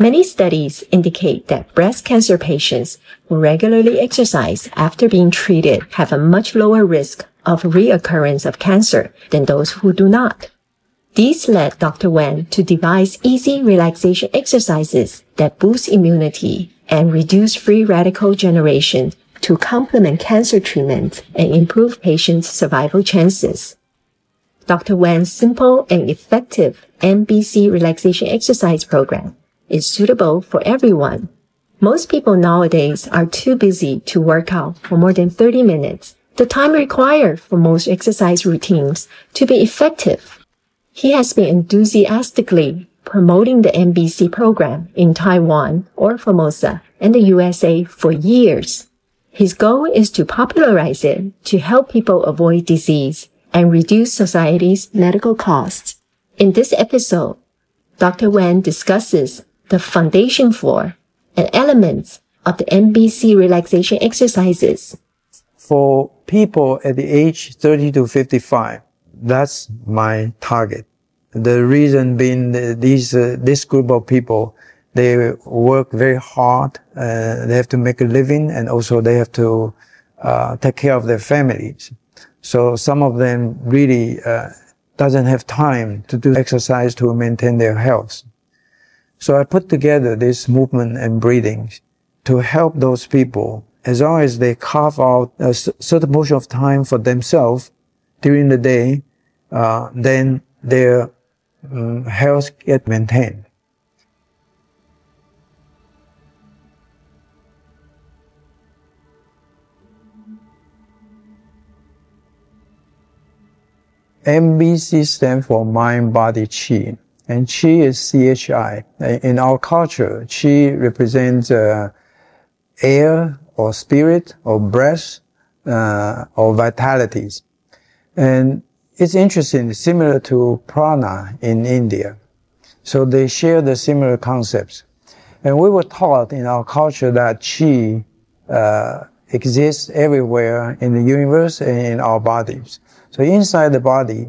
Many studies indicate that breast cancer patients who regularly exercise after being treated have a much lower risk of reoccurrence of cancer than those who do not. These led Dr. Wen to devise easy relaxation exercises that boost immunity and reduce free radical generation to complement cancer treatment and improve patients' survival chances. Dr. Wen's simple and effective MBC relaxation exercise program is suitable for everyone. Most people nowadays are too busy to work out for more than 30 minutes, the time required for most exercise routines to be effective. He has been enthusiastically promoting the MBC program in Taiwan or Formosa and the USA for years. His goal is to popularize it to help people avoid disease and reduce society's medical costs. In this episode, Dr. Wen discusses the foundation for and elements of the MBC relaxation exercises. For people at the age 30 to 55, that's my target. The reason being this group of people, they work very hard, they have to make a living, and also they have to take care of their families. So some of them really doesn't have time to do exercise to maintain their health. So I put together this movement and breathing to help those people, as long as they carve out a certain portion of time for themselves during the day, then their health gets maintained. MBC stands for Mind, Body, Qi. And Qi is CHI. In our culture, Qi represents air or spirit or breath or vitalities. And it's interesting, similar to prana in India. So they share the similar concepts. And we were taught in our culture that Qi exists everywhere in the universe and in our bodies. So inside the body,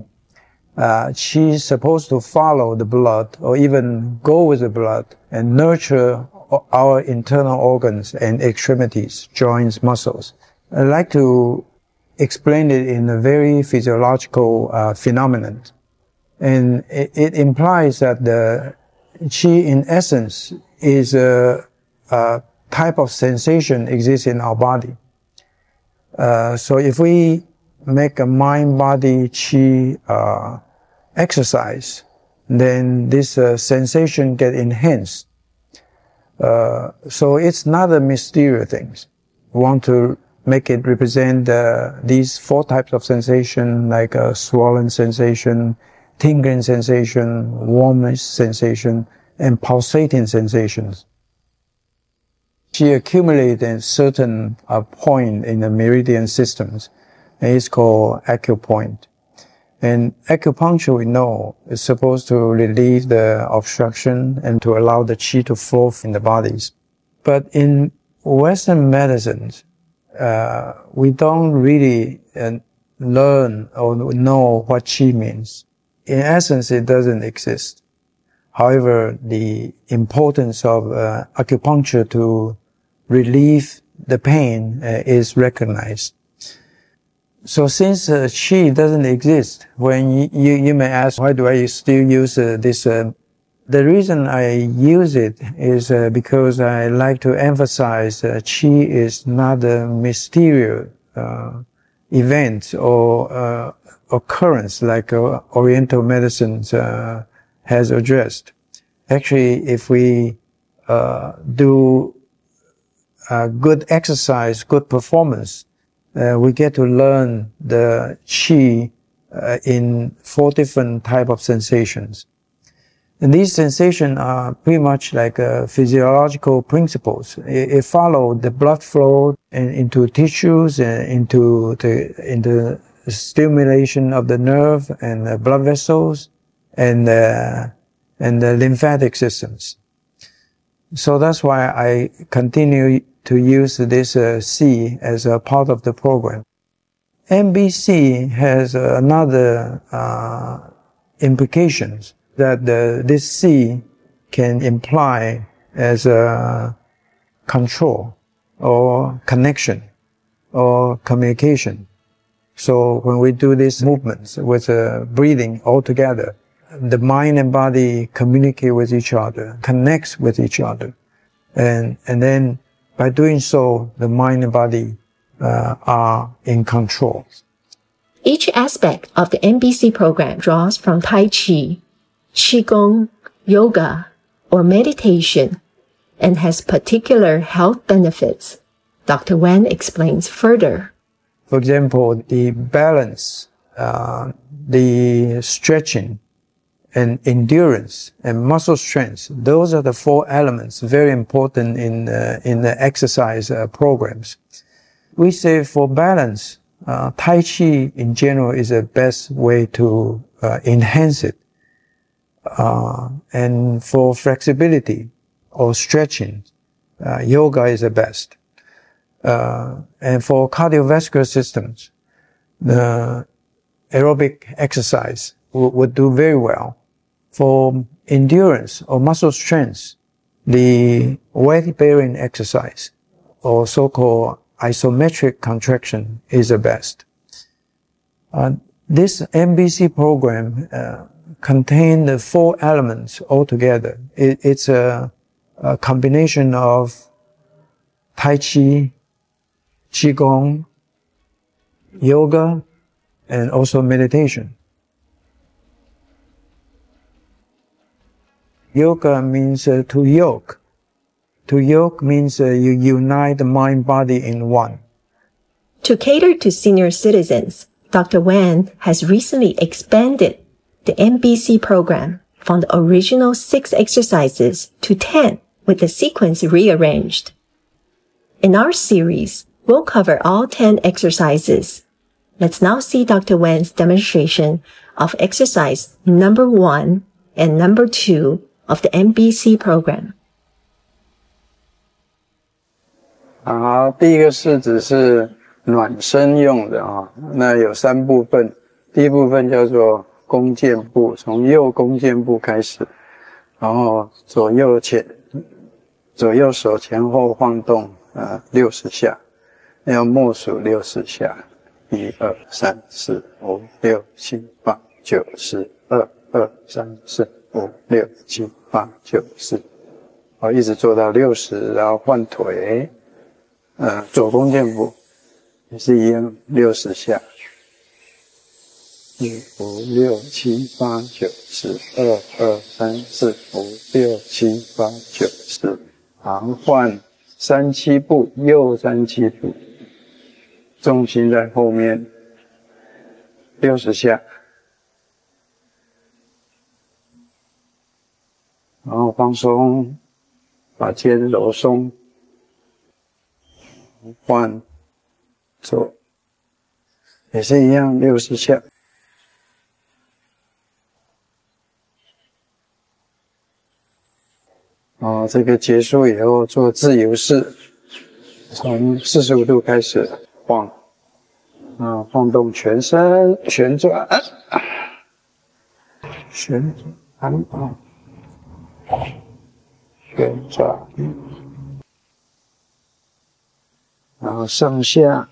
Qi is supposed to follow the blood or even go with the blood and nurture our internal organs and extremities, joints, muscles. I'd like to explain it in a very physiological phenomenon. And it implies that the Qi in essence is a type of sensation exists in our body. So if we make a mind-body Qi exercise, then this sensation get enhanced. So it's not a mysterious thing. We want to make it represent these four types of sensation, like a swollen sensation, tingling sensation, warmness sensation, and pulsating sensations. She accumulates at certain point in the meridian systems, and it's called acupoint. And acupuncture, we know, is supposed to relieve the obstruction and to allow the qi to flow in the bodies. But in Western medicines, we don't really learn or know what qi means. In essence, it doesn't exist. However, the importance of acupuncture to relieve the pain is recognized. So since qi doesn't exist, when you may ask, why do I still use this? The reason I use it is because I like to emphasize qi is not a mysterious event or occurrence like Oriental medicine has addressed. Actually, if we do good exercise, good performance, we get to learn the qi in 4 different type of sensations. And these sensations are pretty much like physiological principles. It follows the blood flow into tissues and into the stimulation of the nerve and the blood vessels and the lymphatic systems. So that's why I continue to use this C as a part of the program. MBC has another implications that this C can imply as a control or connection or communication. So when we do these movements with breathing all together, the mind and body communicate with each other, connects with each other. And then by doing so, the mind and body are in control. Each aspect of the MBC program draws from Tai Chi, Qigong, yoga, or meditation, and has particular health benefits. Dr. Wen explains further. For example, the balance, the stretching, and endurance and muscle strength, those are the 4 elements very important in the exercise programs. We say for balance, Tai Chi in general is the best way to enhance it. And for flexibility or stretching, yoga is the best. And for cardiovascular systems, the aerobic exercise would do very well. For endurance or muscle strength, the weight-bearing exercise or so-called isometric contraction is the best. This MBC program contains the 4 elements altogether. It's a combination of Tai Chi, Qigong, yoga, and also meditation. Yoga means to yoke. To yoke means you unite the mind, body in one. To cater to senior citizens, Dr. Wen has recently expanded the MBC program from the original 6 exercises to 10 with the sequence rearranged. In our series, we'll cover all 10 exercises. Let's now see Dr. Wen's demonstration of exercise number 1 and number 2 of the MBC program. 好，第一个式子是暖身用的啊，那有3部分。第一部分叫做弓箭步，从右弓箭步开始，然后左右手前后晃动60下，要默数60下，1、2、3、4、5、6、7、8、9、10、2、2、3、4、5、6、7、8、9、10，一直做到60，然后换腿，左弓箭步也是一样，60下，1、5、6、7、8、9、10、2、2、3、4、5、6、7、8、9、10，好，换3、7步，右3、7步，重心在后面，60下。然后放松，把肩揉松，换左，也是一样60下。这个结束以后做自由式，从45度开始晃，晃动全身，旋转，旋转，旋转，然后上下，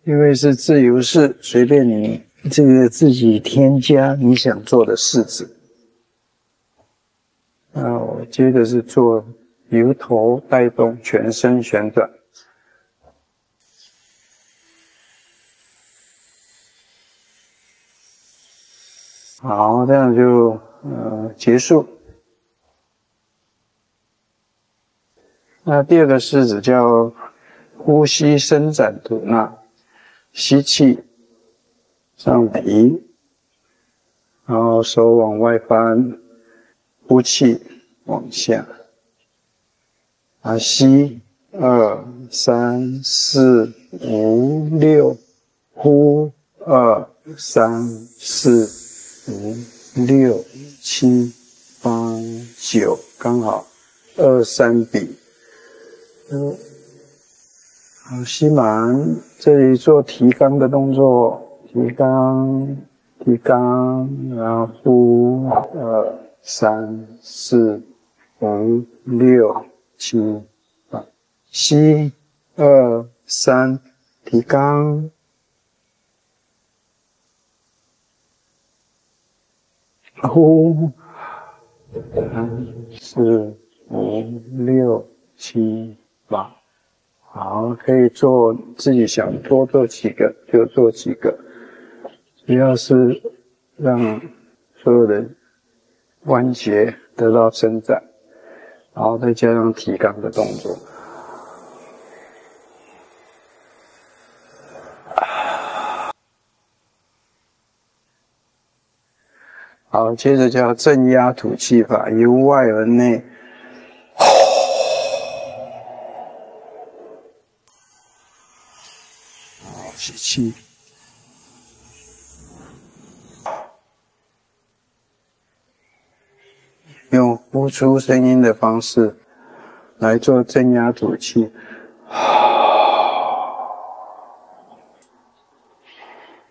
因为是自由式，随便你这个自己添加你想做的式子。那我接着是做由头带动全身旋转。好，这样就结束。那第二个式子叫呼吸伸展吐纳，吸气上提，然后手往外翻，呼气往下，吸2、3、4、5、6，呼2、3、4。5、6、7、8、9，刚好2、3比。好，吸满，这里做提肛的动作，提肛提肛，然后呼2、3、4、5、6、7、8，吸2、3，提肛，呼3、4、5、6、7、8。好，可以做自己想多做几个就做几个，主要是让所有的关节得到伸展，然后再加上提肛的动作。好，接着叫正压吐气法，由外而内。吸气，用呼出声音的方式来做正压吐气。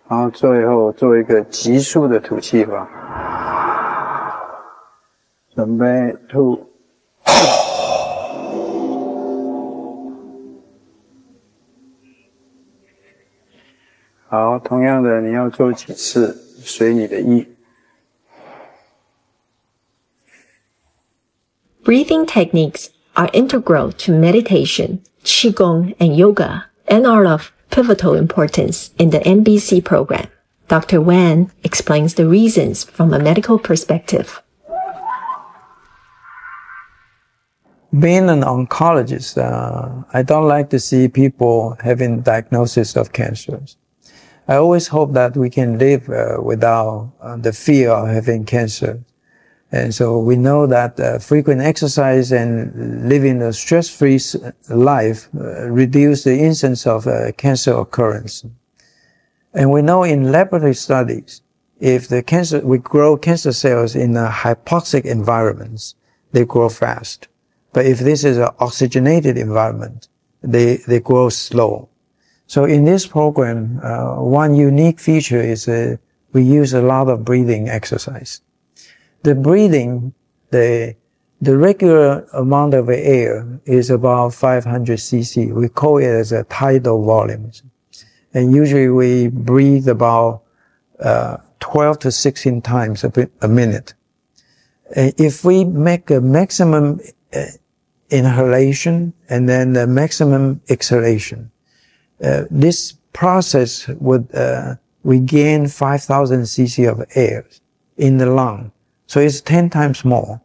然后最后做一个急速的吐气法，准备吐。好，同样的，你要做几次，随你的意。Breathing techniques are integral to meditation, Qigong, and yoga, and are of pivotal importance in the MBC program. Dr. Wan explains the reasons from a medical perspective. Being an oncologist, I don't like to see people having diagnosis of cancers. I always hope that we can live without the fear of having cancer. And so we know that frequent exercise and living a stress-free life reduce the incidence of cancer occurrence. And we know in laboratory studies, if we grow cancer cells in hypoxic environments, they grow fast. But if this is an oxygenated environment, they grow slow. So in this program, one unique feature is we use a lot of breathing exercise. The breathing, the regular amount of air is about 500 cc. We call it as a tidal volume. And usually we breathe about 12 to 16 times a minute. If we make a maximum inhalation and then the maximum exhalation, this process would we gain 5,000 cc of air in the lung. So it's 10 times more.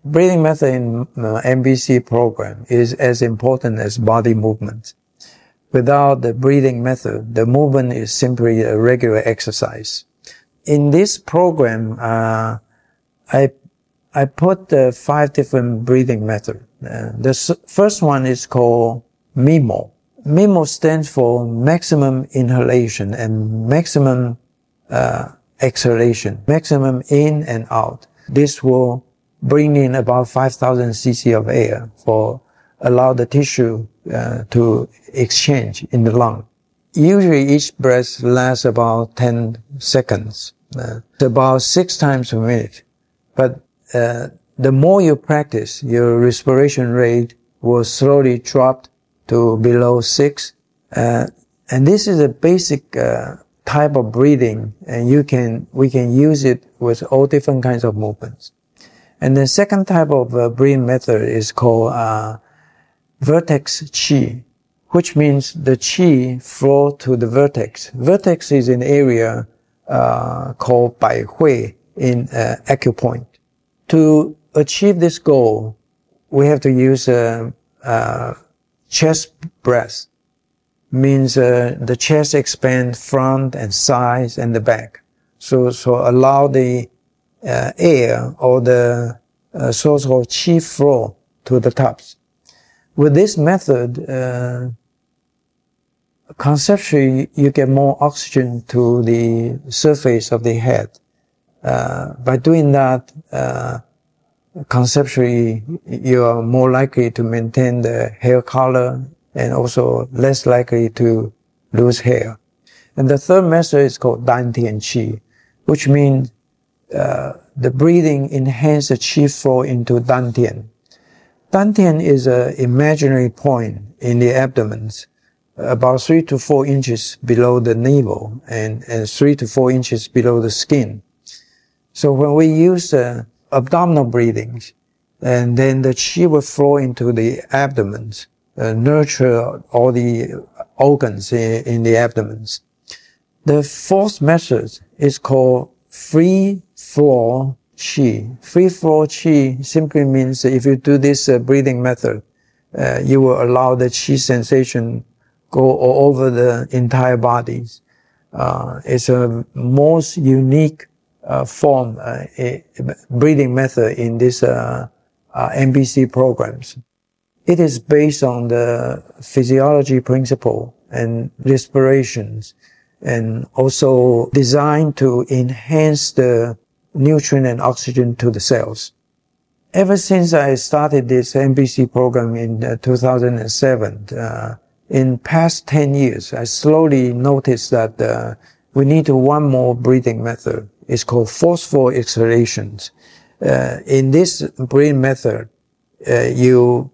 Breathing method in MBC program is as important as body movement. Without the breathing method, the movement is simply a regular exercise. In this program, I put 5 different breathing methods. The first one is called MIMO. MIMO stands for maximum inhalation and maximum exhalation, maximum in and out. This will bring in about 5,000 cc of air for allow the tissue to exchange in the lung. Usually each breath lasts about 10 seconds. It's about 6 times a minute. But the more you practice, your respiration rate will slowly drop to below 6. And this is a basic type of breathing, and we can use it with all different kinds of movements. And the second type of breathing method is called vertex qi, which means the qi flow to the vertex. Vertex is an area called bai hui in acupoint. To achieve this goal, we have to use chest breath. Means the chest expands front and sides and the back. So allow the air or the so-called qi flow to the tops. With this method, conceptually, you get more oxygen to the surface of the head. By doing that, conceptually, you are more likely to maintain the hair color and also less likely to lose hair. And the third method is called Dan Tian Qi. which means the breathing enhances the chi flow into dantian. Dantian is an imaginary point in the abdomen, about 3 to 4 inches below the navel and 3 to 4 inches below the skin. So when we use abdominal breathing, and then the chi will flow into the abdomen, nurture all the organs in the abdomen. The fourth method is called free flow chi. Free flow chi simply means if you do this breathing method, you will allow the chi sensation go all over the entire body. It's a most unique form, breathing method in this MBC programs. It is based on the physiology principle and respirations, and also designed to enhance the nutrient and oxygen to the cells. Ever since I started this MBC program in 2007, in past 10 years, I slowly noticed that we need one more breathing method. It's called forceful exhalations. In this breathing method, you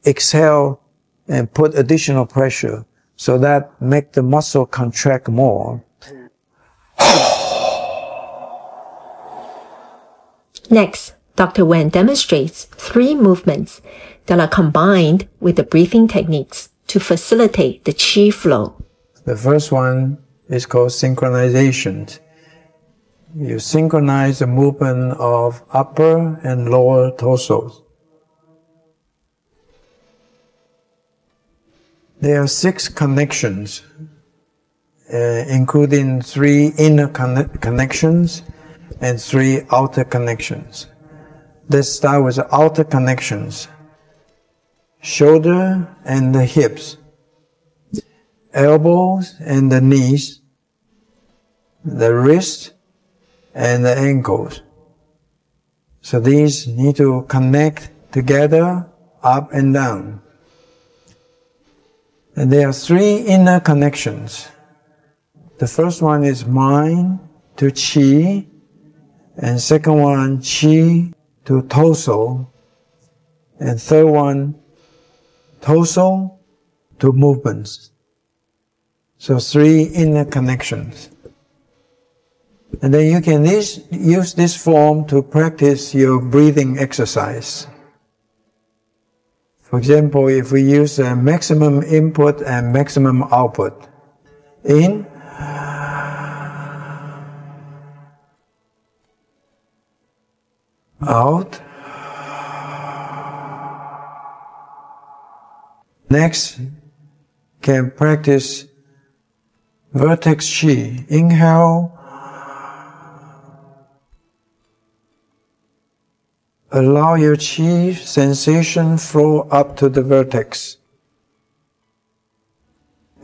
exhale and put additional pressure so that make the muscle contract more. Next, Dr. Wen demonstrates 3 movements that are combined with the breathing techniques to facilitate the chi flow. The first one is called synchronization. You synchronize the movement of upper and lower torsos. There are 6 connections, including 3 inner connections and 3 outer connections. Let's start with the outer connections. Shoulder and the hips, elbows and the knees, the wrist and the ankles. So these need to connect together, up and down. And there are 3 inner connections. The first one is mind to chi, and second one chi to torso, and third one torso to movements. So 3 inner connections. And then you can use this form to practice your breathing exercise. For example, if we use a maximum input and maximum output. In, out. Next, can practice vertex chi. Inhale, allow your chi sensation flow up to the vertex,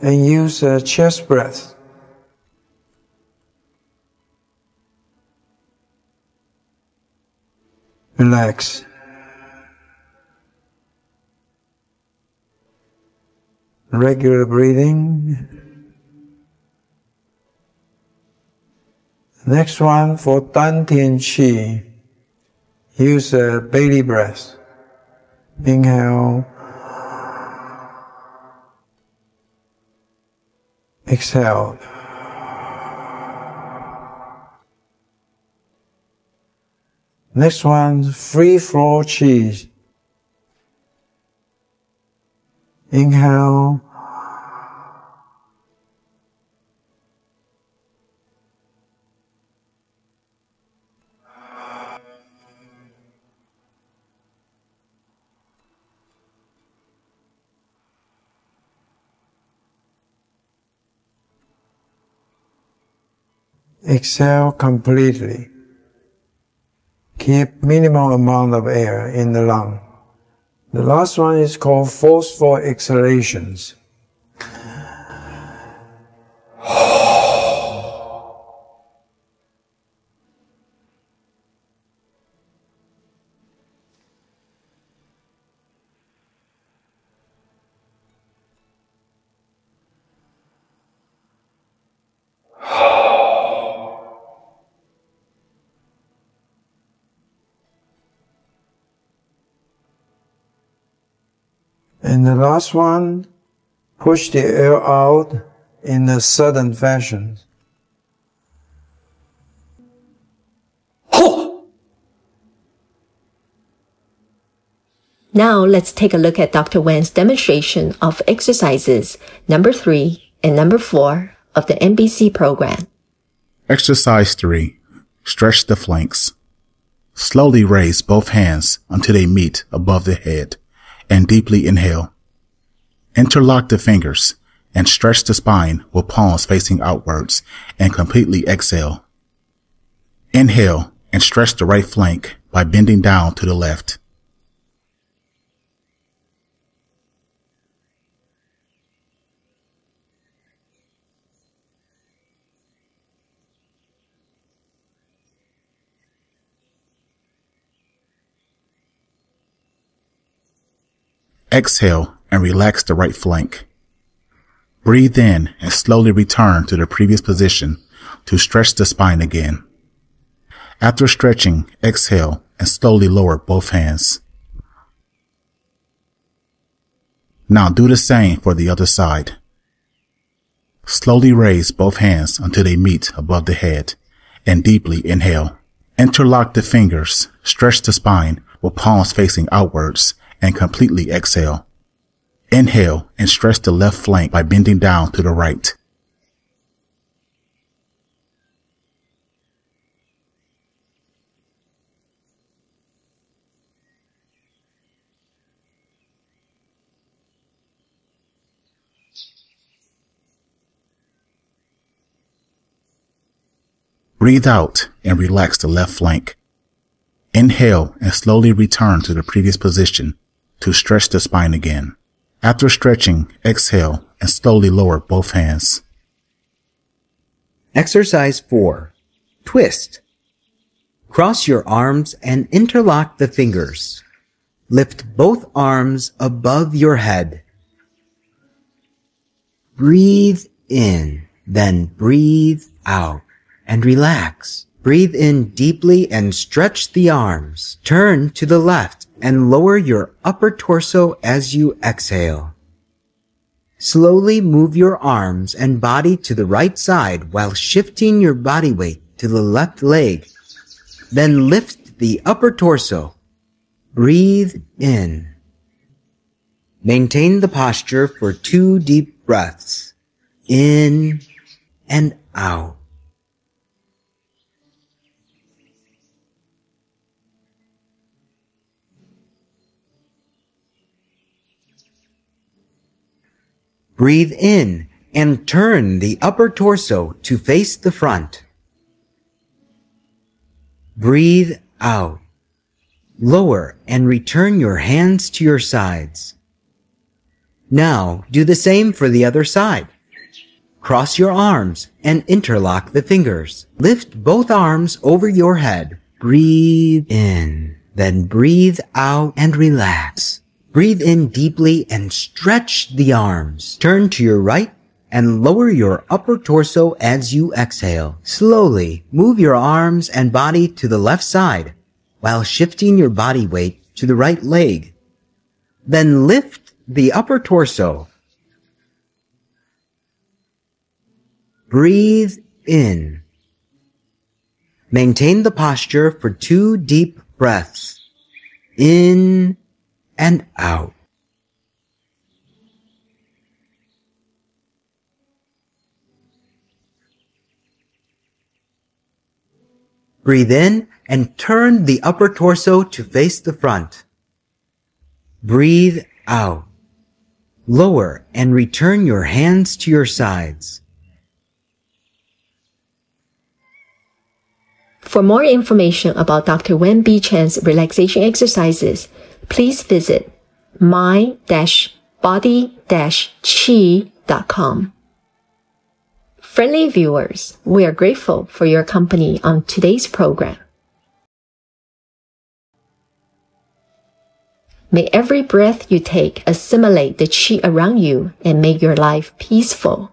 and use a chest breath. Relax. Regular breathing. Next one for dantian chi. Use a belly breath. Inhale. Exhale. Next one, free flow chi. Inhale. Exhale completely. Keep minimal amount of air in the lung. The last one is called forceful exhalations. And the last one, push the air out in a sudden fashion. Now let's take a look at Dr. Wen's demonstration of exercises number 3 and number 4 of the MBC program. Exercise 3. Stretch the flanks. Slowly raise both hands until they meet above the head and deeply inhale. Interlock the fingers and stretch the spine with palms facing outwards and completely exhale. Inhale and stretch the right flank by bending down to the left. Exhale and relax the right flank. Breathe in and slowly return to the previous position to stretch the spine again. After stretching, exhale and slowly lower both hands. Now do the same for the other side. Slowly raise both hands until they meet above the head and deeply inhale. Interlock the fingers, stretch the spine with palms facing outwards and completely exhale. Inhale and stretch the left flank by bending down to the right. Breathe out and relax the left flank. Inhale and slowly return to the previous position to stretch the spine again. After stretching, exhale and slowly lower both hands. Exercise 4. Twist. Cross your arms and interlock the fingers. Lift both arms above your head. Breathe in, then breathe out and relax. Breathe in deeply and stretch the arms. Turn to the left and lower your upper torso as you exhale. Slowly move your arms and body to the right side while shifting your body weight to the left leg. Then lift the upper torso. Breathe in. Maintain the posture for 2 deep breaths. In and out. Breathe in and turn the upper torso to face the front. Breathe out. Lower and return your hands to your sides. Now do the same for the other side. Cross your arms and interlock the fingers. Lift both arms over your head. Breathe in, then breathe out and relax. Breathe in deeply and stretch the arms. Turn to your right and lower your upper torso as you exhale. Slowly move your arms and body to the left side while shifting your body weight to the right leg. Then lift the upper torso. Breathe in. Maintain the posture for 2 deep breaths. In and out. Breathe in and turn the upper torso to face the front. Breathe out. Lower and return your hands to your sides. For more information about Dr. Wen B-Chen's relaxation exercises, please visit my-body-chi.com. Friendly viewers, we are grateful for your company on today's program. May every breath you take assimilate the chi around you and make your life peaceful.